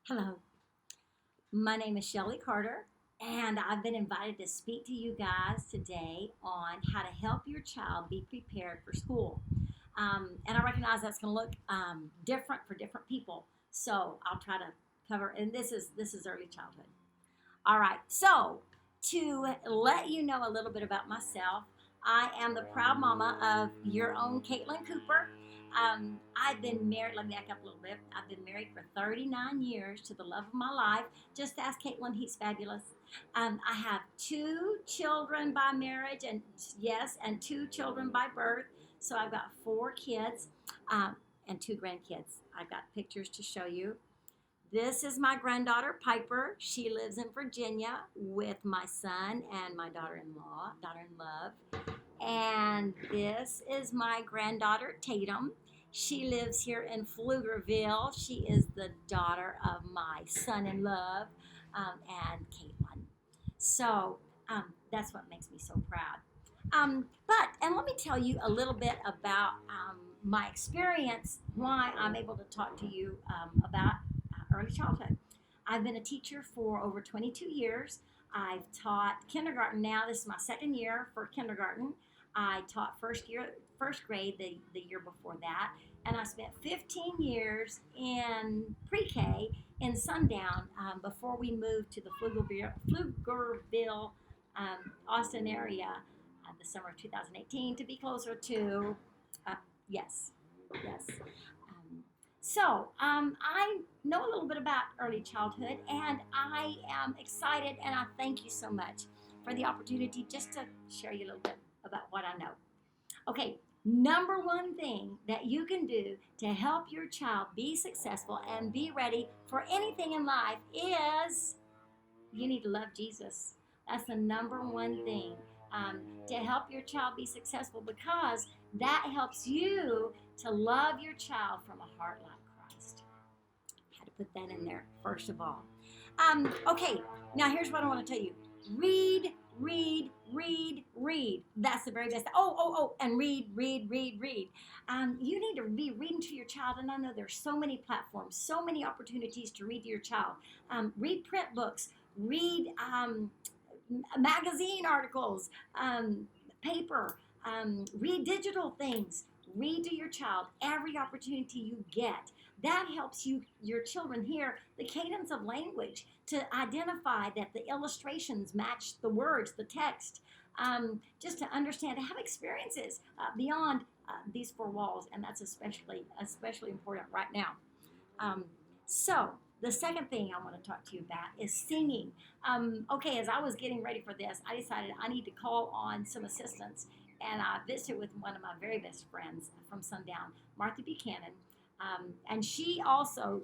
Hello, my name is Shelley Carter, and I've been invited to speak to you guys today on how to help your child be prepared for school. And I recognize that's going to look different for different people, so I'll try to cover. And this is early childhood. All right, so to let you know a little bit about myself, I am the proud mama of your own Caitlin Cooper. I've been married, let me back up a little bit. I've been married for 39 years to the love of my life. Just ask Caitlin, he's fabulous. I have two children by marriage, and yes, and two children by birth. So I've got four kids and two grandkids. I've got pictures to show you. This is my granddaughter, Piper. She lives in Virginia with my son and my daughter-in-law, daughter-in-love. And this is my granddaughter, Tatum. She lives here in Pflugerville. She is the daughter of my son-in-love and Caitlin. So that's what makes me so proud. And let me tell you a little bit about my experience, why I'm able to talk to you about early childhood. I've been a teacher for over 22 years. I've taught kindergarten now. This is my second year for kindergarten. I taught first grade the year before that, and I spent 15 years in pre-K in Sundown before we moved to the Pflugerville, Austin area the summer of 2018 to be closer to, yes, yes. I know a little bit about early childhood, and I am excited, and I thank you so much for the opportunity just to share you a little bit about what I know. Okay, number one thing that you can do to help your child be successful and be ready for anything in life is you need to love Jesus. That's the number one thing to help your child be successful, because that helps you to love your child from a heart like Christ. I had to put that in there first of all. Okay, now here's what I want to tell you. Read, read, read, read. That's the very best. And read, read, read, read. You need to be reading to your child, and I know there's so many platforms, so many opportunities to read to your child. Read print books, read magazine articles, paper, read digital things. Read to your child every opportunity you get. That helps your children hear the cadence of language, to identify that the illustrations match the words, the text, just to understand, to have experiences beyond these four walls, and that's especially important right now. So the second thing I want to talk to you about is singing. Okay, as I was getting ready for this, I decided I need to call on some assistance, and I visited with one of my very best friends from Sundown, Martha Buchanan, and she also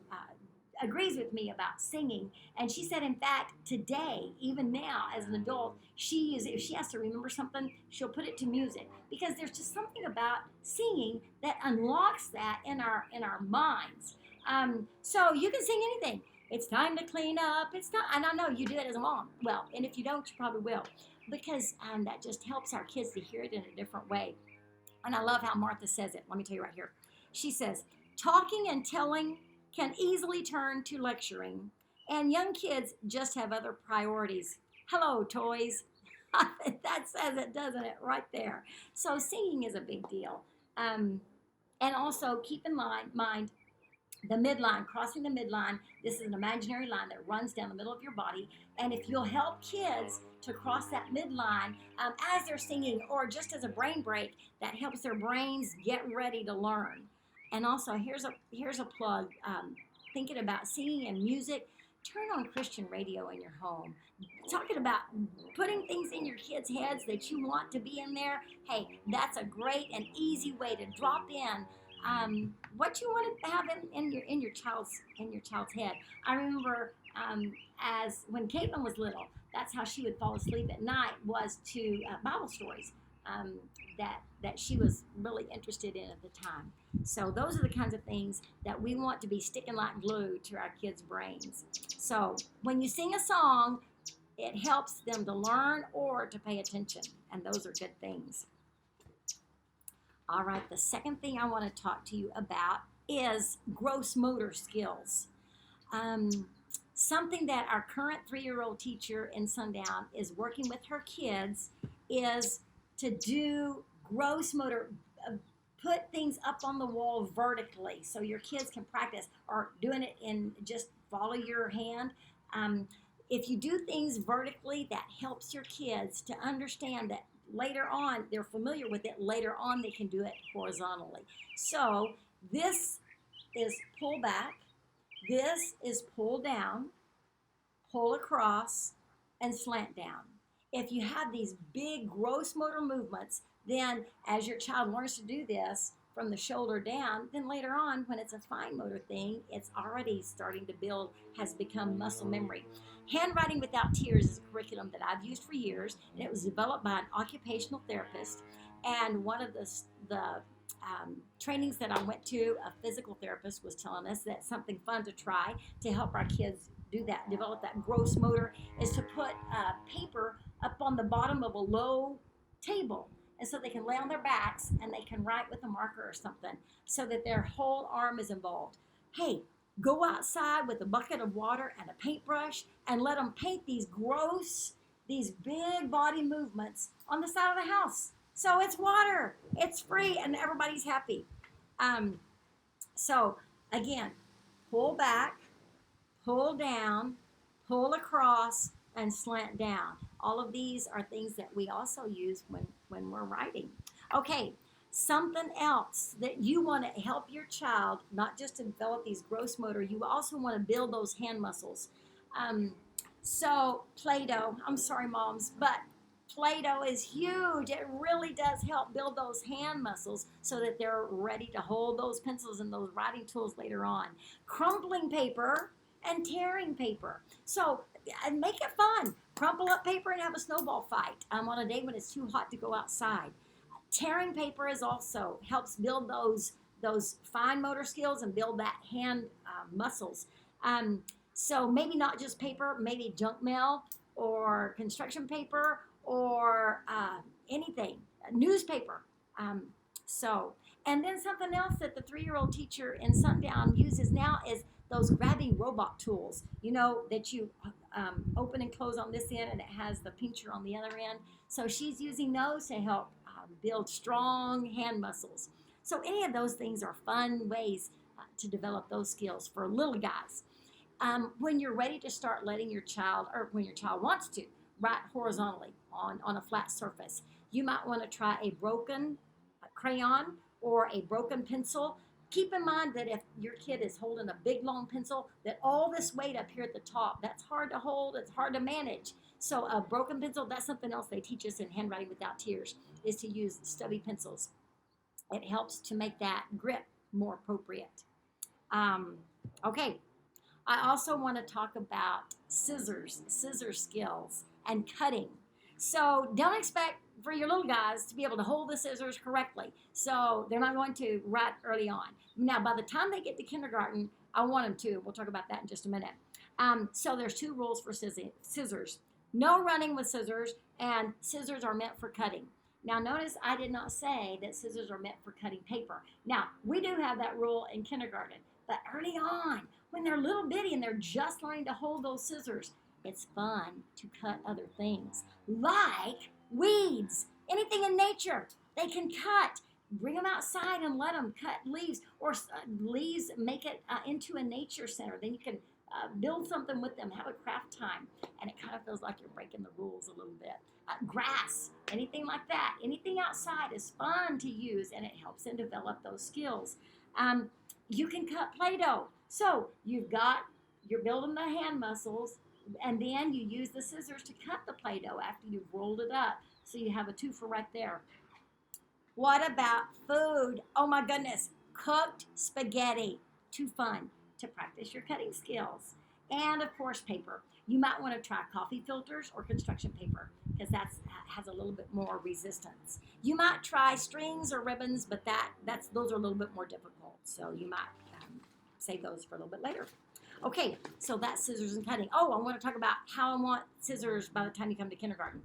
agrees with me about singing. And she said, in fact, today, even now as an adult, if she has to remember something, she'll put it to music, because there's just something about singing that unlocks that in our minds. So you can sing anything. It's time to clean up. It's not, and I know you do it as a mom. Well, and if you don't, you probably will, because that just helps our kids to hear it in a different way. And I love how Martha says it. Let me tell you right here. She says, talking and telling can easily turn to lecturing, and young kids just have other priorities. Hello, toys. That says it, doesn't it, right there? So singing is a big deal. And also keep in mind the midline, crossing the midline. This is an imaginary line that runs down the middle of your body. And if you'll help kids to cross that midline as they're singing, or just as a brain break, that helps their brains get ready to learn. And also, here's a plug. Thinking about singing and music, turn on Christian radio in your home. Talking about putting things in your kids' heads that you want to be in there. Hey, that's a great and easy way to drop in what you want to have in your child's head. I remember as when Caitlin was little, that's how she would fall asleep at night, was to Bible stories that she was really interested in at the time. So those are the kinds of things that we want to be sticking like glue to our kids' brains. So when you sing a song, it helps them to learn or to pay attention, and those are good things. All right, the second thing I want to talk to you about is gross motor skills. Something that our current 3-year-old teacher in Sundown is working with her kids is to do gross motor, put things up on the wall vertically so your kids can practice, or doing it in just follow your hand. Um, if you do things vertically, that helps your kids to understand that later on, they're familiar with it. Later on, they can do it horizontally. So this is pull back. This is pull down, pull across, and slant down. If you have these big gross motor movements, then as your child learns to do this from the shoulder down, then later on, when it's a fine motor thing, it's already starting to build, has become muscle memory. Handwriting Without Tears is a curriculum that I've used for years, and it was developed by an occupational therapist. And one of the trainings that I went to, a physical therapist was telling us that something fun to try to help our kids do that, develop that gross motor, is to put paper up on the bottom of a low table. And so they can lay on their backs and they can write with a marker or something so that their whole arm is involved. Hey, go outside with a bucket of water and a paintbrush and let them paint these big body movements on the side of the house. So it's water, it's free, and everybody's happy. So again, pull back, pull down, pull across, and slant down. All of these are things that we also use when we're writing. Okay, something else that you want to help your child, not just to develop these gross motor, you also want to build those hand muscles. So Play-Doh, I'm sorry moms, but Play-Doh is huge. It really does help build those hand muscles so that they're ready to hold those pencils and those writing tools later on. Crumpling paper and tearing paper. So make it fun. Crumple up paper and have a snowball fight on a day when it's too hot to go outside. Tearing paper is also helps build those fine motor skills and build that hand muscles. So maybe not just paper, maybe junk mail or construction paper or anything, newspaper. And then something else that the 3-year-old teacher in Sundown uses now is those grabbing robot tools, that you open and close on this end and it has the pincher on the other end. So she's using those to help build strong hand muscles. So any of those things are fun ways to develop those skills for little guys. When you're ready to start letting your child, or when your child wants to, write horizontally on a flat surface, you might want to try a broken crayon or a broken pencil. Keep in mind that if your kid is holding a big long pencil, that all this weight up here at the top, that's hard to hold, it's hard to manage. So a broken pencil, that's something else they teach us in Handwriting Without Tears, is to use stubby pencils. It helps to make that grip more appropriate. Okay, I also want to talk about scissor skills and cutting. So don't expect for your little guys to be able to hold the scissors correctly. So they're not going to right early on. Now, by the time they get to kindergarten, I want them to. We'll talk about that in just a minute. So there's 2 rules for scissors. No running with scissors, and scissors are meant for cutting. Now, notice I did not say that scissors are meant for cutting paper. Now, we do have that rule in kindergarten, but early on, when they're little bitty and they're just learning to hold those scissors, it's fun to cut other things, like weeds, anything in nature. They can cut. Bring them outside and let them cut leaves, or leaves, make it into a nature center. Then you can build something with them, have a craft time, and it kind of feels like you're breaking the rules a little bit. Grass, anything like that. Anything outside is fun to use, and it helps them develop those skills. You can cut Play-Doh. So you're building the hand muscles, and then you use the scissors to cut the Play-Doh after you've rolled it up. So you have a 2 for right there. What about food? Oh my goodness, cooked spaghetti. Too fun to practice your cutting skills. And of course, paper. You might want to try coffee filters or construction paper because that has a little bit more resistance. You might try strings or ribbons, but those are a little bit more difficult. So you might save those for a little bit later. Okay, so that's scissors and cutting. Oh, I want to talk about how I want scissors by the time you come to kindergarten.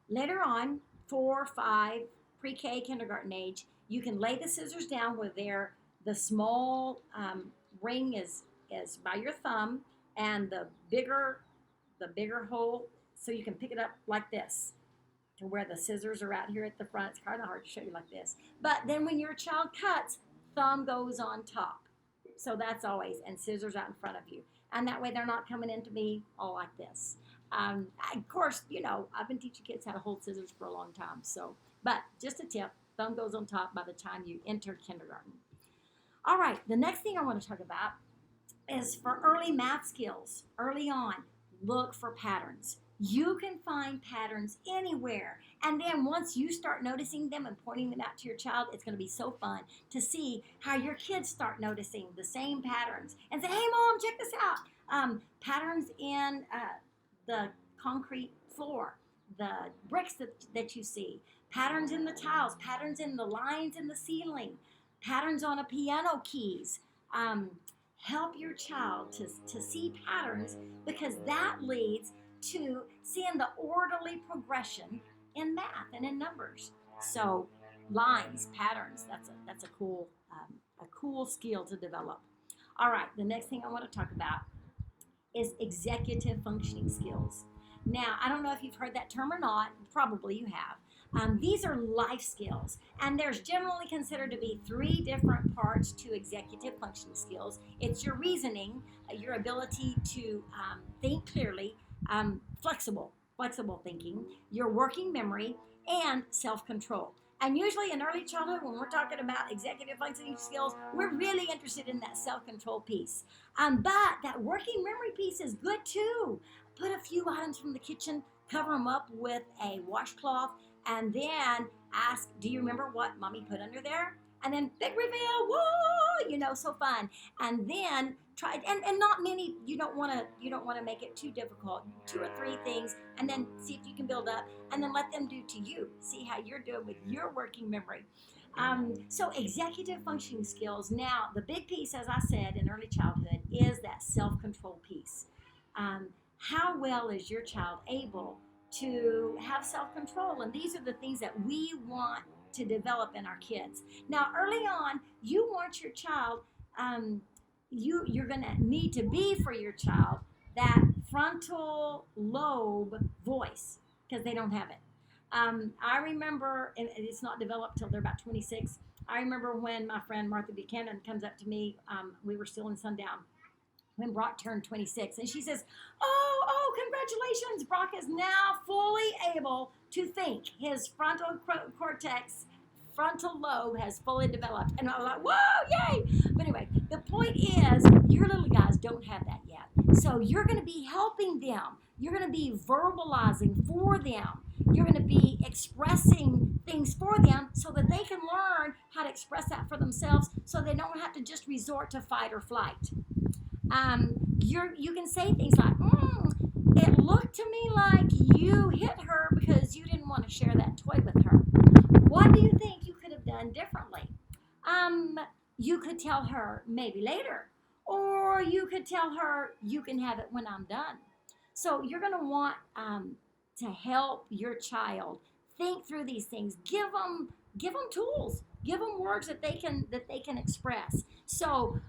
Later on, 4, 5, pre-K, kindergarten age, you can lay the scissors down where the small ring is is by your thumb, and the bigger hole, so you can pick it up like this, to where the scissors are out here at the front. It's kind of hard to show you like this. But then when your child cuts, thumb goes on top. So that's always, and scissors out in front of you. And that way they're not coming into me all like this. Of course, I've been teaching kids how to hold scissors for a long time. So, but just a tip, thumb goes on top by the time you enter kindergarten. All right, the next thing I want to talk about is for early math skills. Early on, look for patterns. You can find patterns anywhere. And then once you start noticing them and pointing them out to your child, it's going to be so fun to see how your kids start noticing the same patterns and say, hey, Mom, check this out. Patterns in the concrete floor, the bricks that you see, patterns in the tiles, patterns in the lines in the ceiling, patterns on a piano keys. Help your child to see patterns, because that leads to seeing the orderly progression in math and in numbers. So lines, patterns, that's a cool skill to develop. All right, the next thing I want to talk about is executive functioning skills. Now, I don't know if you've heard that term or not. Probably you have. These are life skills, and there's generally considered to be 3 different parts to executive functioning skills. It's your reasoning, your ability to think clearly, flexible thinking, your working memory, and self-control. And usually in early childhood, when we're talking about executive functioning skills, we're really interested in that self-control piece. But that working memory piece is good too. Put a few items from the kitchen, cover them up with a washcloth, and then ask, do you remember what Mommy put under there? And then big reveal, whoa, so fun. And then try, and not many, you don't want to make it too difficult. 2 or 3 things, and then see if you can build up, and then let them do to you. See how you're doing with your working memory. So executive functioning skills. Now, the big piece, as I said, in early childhood is that self-control piece. How well is your child able to have self-control? And these are the things that we want to develop in our kids. Now, early on, you want your child, you're going to need to be for your child that frontal lobe voice, because they don't have it. I remember, and it's not developed till they're about 26. I remember when my friend Martha Buchanan comes up to me, we were still in Sundown, when Brock turned 26, and she says, oh, congratulations, Brock is now fully able to think. His frontal lobe has fully developed. And I was like, whoa, yay! But anyway, the point is, your little guys don't have that yet. So you're going to be helping them. You're going to be verbalizing for them. You're going to be expressing things for them so that they can learn how to express that for themselves, so they don't have to just resort to fight or flight. You can say things like, it looked to me like you hit her because you didn't want to share that toy with her. What do you think you could have done differently? You could tell her maybe later, or you could tell her you can have it when I'm done. So you're going to want to help your child think through these things. Give them tools. Give them words that they can express. So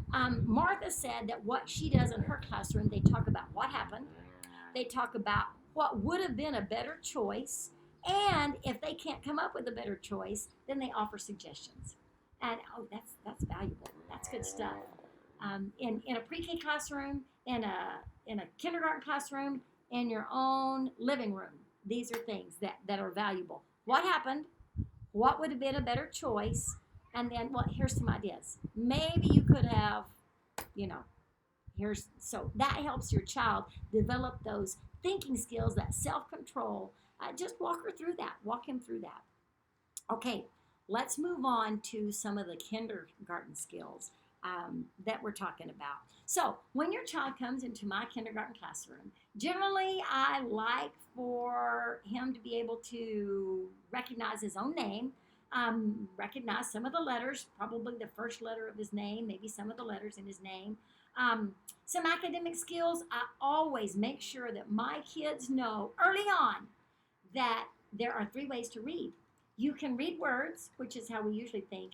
Martha said that what she does in her classroom, they talk about what happened. They talk about what would have been a better choice. And if they can't come up with a better choice, then they offer suggestions. And that's valuable. That's good stuff. In a pre-K classroom, in a kindergarten classroom, in your own living room, these are things that are valuable. What happened? What would have been a better choice? And then, here's some ideas. Maybe you could have, so that helps your child develop those thinking skills, that self-control. Just walk him through that. Okay, let's move on to some of the kindergarten skills that we're talking about. So when your child comes into my kindergarten classroom, generally I like for him to be able to recognize his own name, recognize some of the letters, probably the first letter of his name, maybe some of the letters in his name. Some academic skills, I always make sure that my kids know early on that there are 3 ways to read. You can read words, which is how we usually think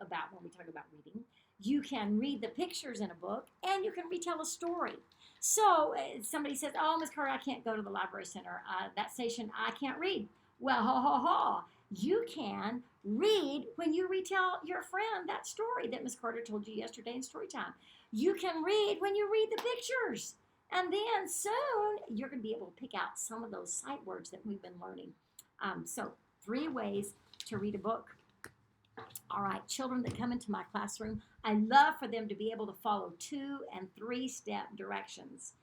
about when we talk about reading. You can read the pictures in a book, and you can retell a story. So somebody says, "Oh, Miss Carter, I can't go to the library center. That station, I can't read." Well, ha ha ha! You can read when you retell your friend that story that Miss Carter told you yesterday in story time. You can read when you read the pictures. And then soon you're going to be able to pick out some of those sight words that we've been learning. So 3 ways to read a book. All right, children that come into my classroom, I love for them to be able to follow 2 and 3 step directions.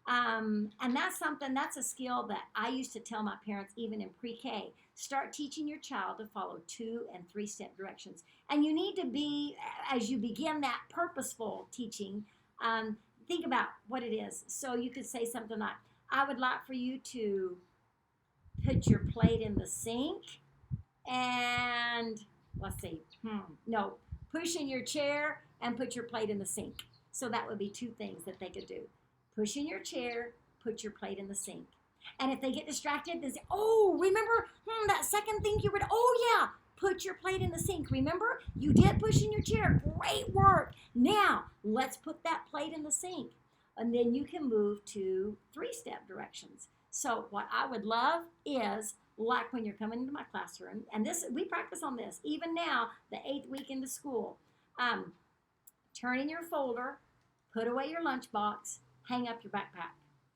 And that's a skill that I used to tell my parents even in pre-K. Start teaching your child to follow 2 and 3 step directions. And you need to be, as you begin that purposeful teaching, think about what it is. So you could say something like, I would like for you to put your plate in the sink and, let's see, no, push in your chair and put your plate in the sink. So that would be 2 things that they could do. Push in your chair, put your plate in the sink. And if they get distracted, they say, oh, remember that second thing you read? Oh, yeah, put your plate in the sink. Remember, you did push in your chair. Great work. Now, let's put that plate in the sink. And then you can move to 3 step directions. So what I would love is, like when you're coming into my classroom, and this we practice on this, even now, the 8th week into school. Turn in your folder, put away your lunchbox, hang up your backpack.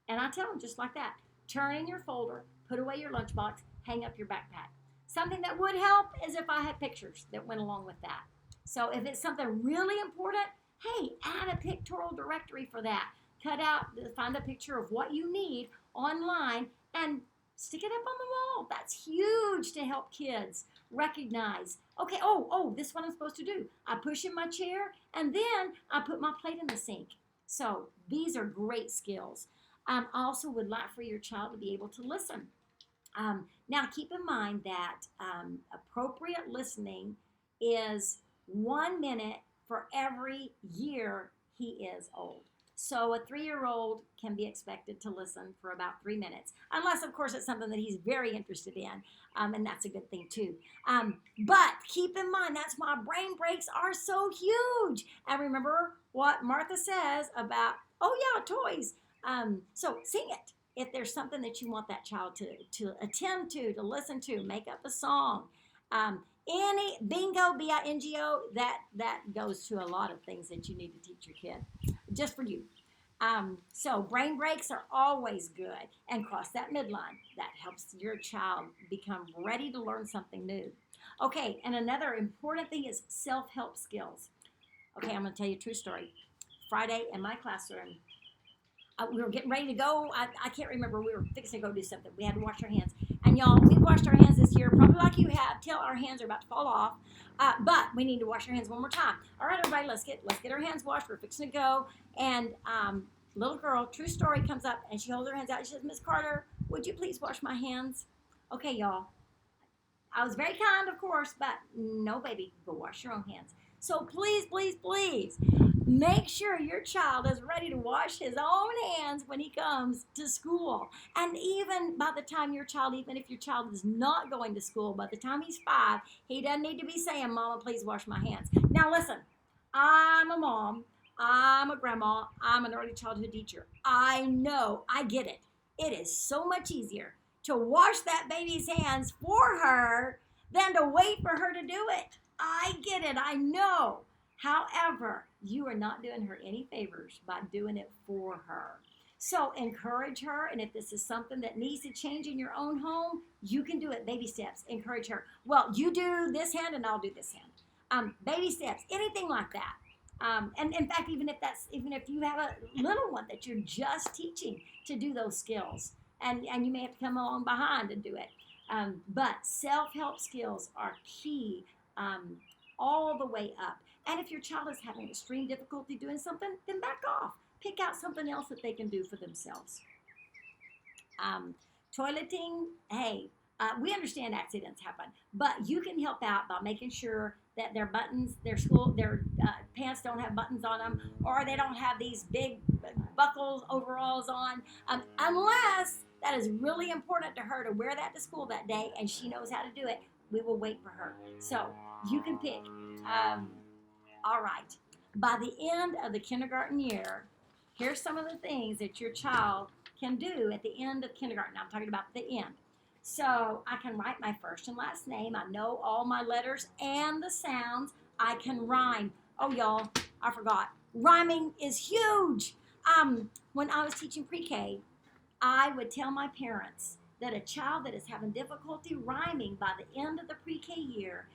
And I tell them just like that. Turn in your folder, put away your lunchbox, hang up your backpack. Something that would help is if I had pictures that went along with that. So if it's something really important, hey, add a pictorial directory for that. Cut out, find a picture of what you need online and stick it up on the wall. That's huge to help kids recognize, okay, this is what I'm supposed to do. I push in my chair and then I put my plate in the sink. So these are great skills. I also would like for your child to be able to listen. Now keep in mind that appropriate listening is 1 minute for every year he is old. So a 3-year-old can be expected to listen for about 3 minutes, unless, of course, it's something that he's very interested in, and that's a good thing, too. But keep in mind, that's why brain breaks are so huge. And remember what Martha says about, toys. So sing it. If there's something that you want that child to attend to listen to, make up a song. Any bingo, B-I-N-G-O, that goes to a lot of things that you need to teach your kid, just for you. So brain breaks are always good, and cross that midline. That helps your child become ready to learn something new. Okay, and another important thing is self-help skills. Okay, I'm going to tell you a true story. Friday in my classroom, we were getting ready to go. I can't remember. We were fixing to go do something. We had to wash our hands. And y'all, we've washed our hands this year, probably like you have, till our hands are about to fall off. But we need to wash our hands one more time. All right, everybody, let's get our hands washed. We're fixing to go. And little girl, true story, comes up and she holds her hands out. She says, Miss Carter, would you please wash my hands? Okay, y'all. I was very kind, of course, but no, baby, go wash your own hands. So please, please, please, make sure your child is ready to wash his own hands when he comes to school. And even by the time even if your child is not going to school, by the time he's 5, he doesn't need to be saying, Mama, please wash my hands. Now listen, I'm a mom, I'm a grandma, I'm an early childhood teacher. I know, I get it. It is so much easier to wash that baby's hands for her than to wait for her to do it. I get it, I know. However, you are not doing her any favors by doing it for her. So encourage her, and if this is something that needs to change in your own home, you can do it. Baby steps. Encourage her. Well, you do this hand and I'll do this hand. Baby steps, anything like that. And in fact, even if you have a little one that you're just teaching to do those skills, and you may have to come along behind and do it. But self-help skills are key all the way up. And if your child is having extreme difficulty doing something, then back off. Pick out something else that they can do for themselves. Toileting, hey, we understand accidents happen, but you can help out by making sure that their buttons, their pants don't have buttons on them, or they don't have these big buckles, overalls on, unless that is really important to her to wear that to school that day and she knows how to do it. We will wait for her. So you can pick. All right. by the end of the kindergarten year, here's some of the things that your child can do at the end of kindergarten. I'm talking about the end. So I can write my first and last name. I know all my letters and the sounds. I can rhyme. Oh, y'all, I forgot. Rhyming is huge. When I was teaching pre-K, I would tell my parents that a child that is having difficulty rhyming by the end of the pre-K year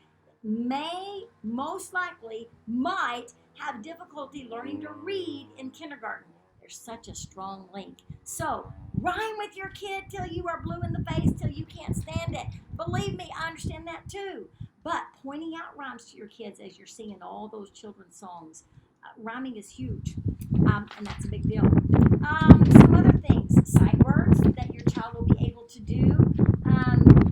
most likely, might have difficulty learning to read in kindergarten. There's such a strong link. So, rhyme with your kid till you are blue in the face, till you can't stand it. Believe me, I understand that too. But pointing out rhymes to your kids as you're singing all those children's songs, rhyming is huge, and that's a big deal. Some other things, sight words that your child will be able to do.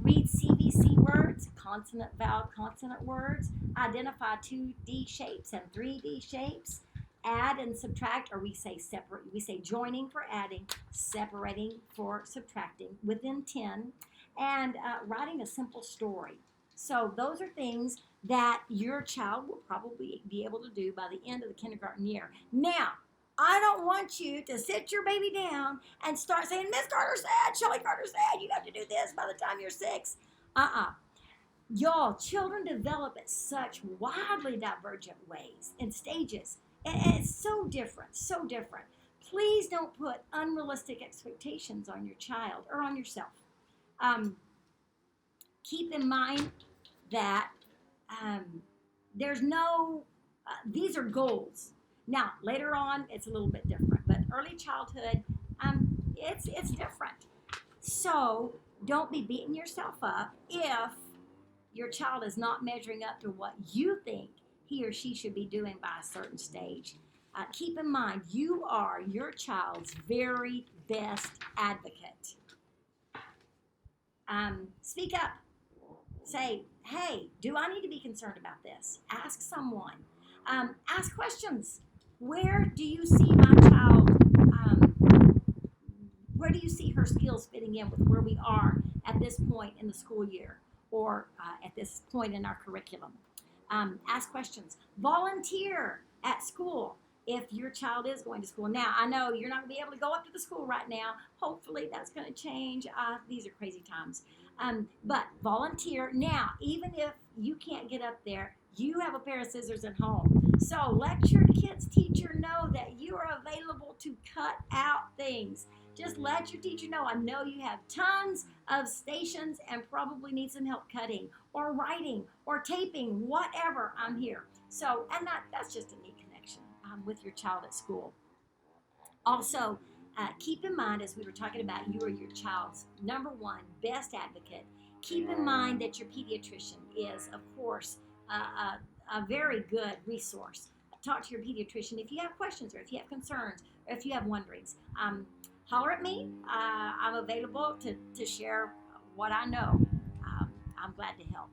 Read CVC words, consonant, vowel, consonant words. Identify 2D shapes and 3D shapes. Add and subtract, or we say separate. We say joining for adding, separating for subtracting within 10, and writing a simple story. So those are things that your child will probably be able to do by the end of the kindergarten year. Now, I don't want you to sit your baby down and start saying, Miss Carter said, Shelley Carter said, you have to do this by the time you're 6. Y'all, children develop at such wildly divergent ways and stages. And it's so different, so different. Please don't put unrealistic expectations on your child or on yourself. Keep in mind that there's no, these are goals. Now, later on, it's a little bit different, but early childhood, it's different. So don't be beating yourself up if your child is not measuring up to what you think he or she should be doing by a certain stage. Keep in mind, you are your child's very best advocate. Speak up. Say, hey, do I need to be concerned about this? Ask someone. Ask questions. Where do you see my child? Where do you see her skills fitting in with where we are at this point in the school year or at this point in our curriculum? Ask questions. Volunteer at school if your child is going to school. Now, I know you're not going to be able to go up to the school right now. Hopefully that's going to change. These are crazy times. But volunteer. Now, even if you can't get up there, you have a pair of scissors at home. So let your kid's teacher know that you are available to cut out things. Just let your teacher know. I know you have tons of stations and probably need some help cutting or writing or taping, whatever. I'm here. So, and that's just a neat connection with your child at school. Also, keep in mind, as we were talking about, you are your child's number one best advocate. Keep in mind that your pediatrician is, of course, a very good resource. Talk to your pediatrician if you have questions or if you have concerns or if you have wonderings. Holler at me. I'm available to share what I know. I'm glad to help.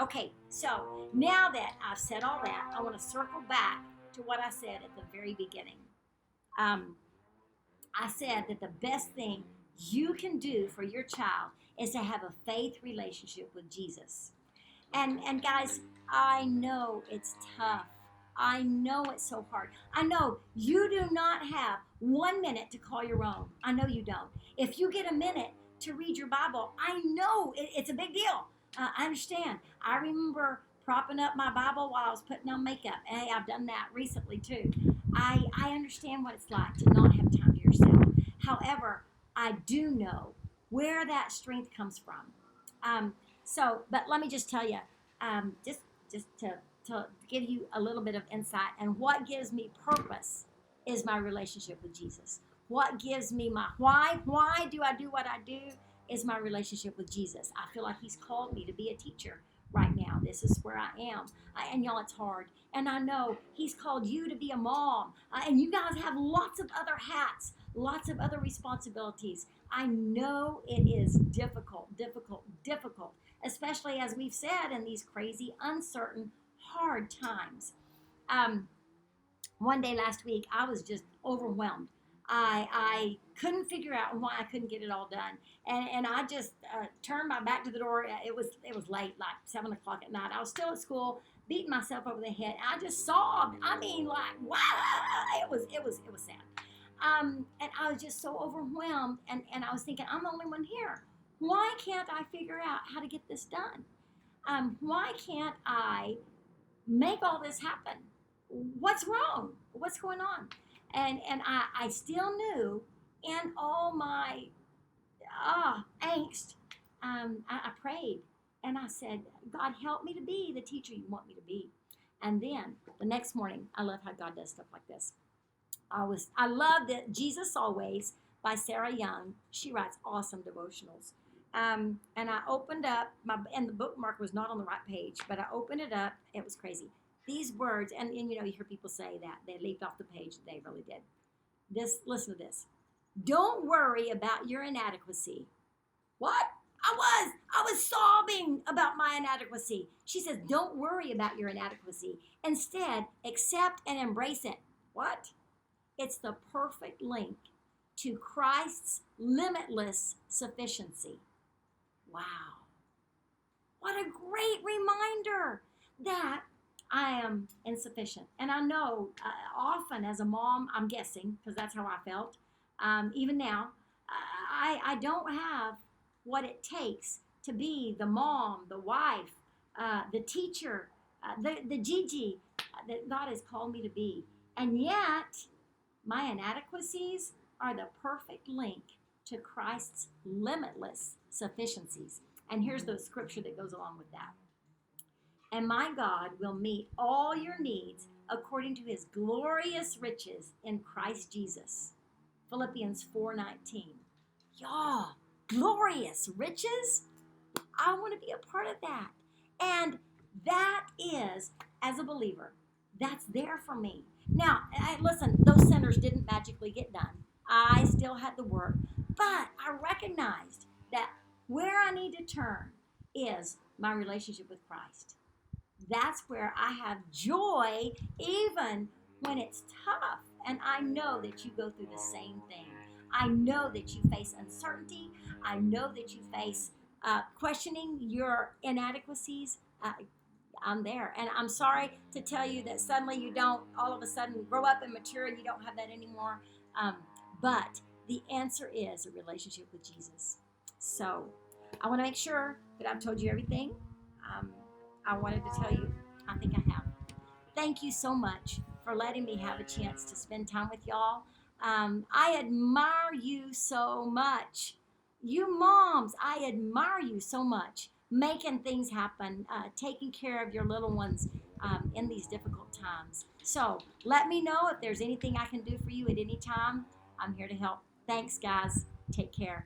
Okay, so now that I've said all that, I want to circle back to what I said at the very beginning. I said that the best thing you can do for your child is to have a faith relationship with Jesus. And guys, I know it's tough. I know it's so hard. I know you do not have 1 minute to call your own. I know you don't. If you get a minute to read your Bible, I know it's a big deal. I understand. I remember propping up my Bible while I was putting on makeup. Hey, I've done that recently too. I understand what it's like to not have time to yourself. However, I do know where that strength comes from. But let me just tell you, just to give you a little bit of insight, and what gives me purpose is my relationship with Jesus. What gives me my why do I do what I do is my relationship with Jesus. I feel like he's called me to be a teacher right now. This is where I am. And y'all, it's hard. And I know he's called you to be a mom. And you guys have lots of other hats, lots of other responsibilities. I know it is difficult, especially as we've said in these crazy, uncertain, hard times. One day last week, I was just overwhelmed. I couldn't figure out why I couldn't get it all done, and I just turned my back to the door. It was late, like 7 o'clock at night. I was still at school, beating myself over the head. I just sobbed. I mean, like, wow! It was sad. And I was just so overwhelmed, and I was thinking, I'm the only one here. Why can't I figure out how to get this done? Why can't I make all this happen? What's wrong? What's going on? And I still knew in all my angst, I prayed and I said, God, help me to be the teacher you want me to be. And then the next morning, I love how God does stuff like this. I love that Jesus Always by Sarah Young. She writes awesome devotionals. And I opened up and the bookmark was not on the right page, but I opened it up. It was crazy. These words, and you hear people say that they leaped off the page. They really did. Listen to this. Don't worry about your inadequacy. What? I was sobbing about my inadequacy. She says, don't worry about your inadequacy. Instead, accept and embrace it. What? It's the perfect link to Christ's limitless sufficiency. Wow. What a great reminder that I am insufficient. And I know often as a mom, I'm guessing, because that's how I felt, even now, I don't have what it takes to be the mom, the wife, the teacher, the Gigi that God has called me to be. And yet, my inadequacies are the perfect link to Christ's limitless sufficiencies. And here's the scripture that goes along with that. And my God will meet all your needs according to his glorious riches in Christ Jesus. Philippians 4:19. Y'all, glorious riches? I want to be a part of that. And that is, as a believer, that's there for me. Now, listen, those centers didn't magically get done. I still had the work, but I recognized that where I need to turn is my relationship with Christ. That's where I have joy even when it's tough. And I know that you go through the same thing. I know that you face uncertainty. I know that you face questioning your inadequacies. I'm there. And I'm sorry to tell you that suddenly you don't all of a sudden grow up and mature and you don't have that anymore. But the answer is a relationship with Jesus. So I want to make sure that I've told you everything. I wanted to tell you, I think I have. Thank you so much for letting me have a chance to spend time with y'all. I admire you so much. You moms, I admire you so much. Making things happen, taking care of your little ones in these difficult times. So let me know if there's anything I can do for you at any time. I'm here to help. Thanks, guys. Take care.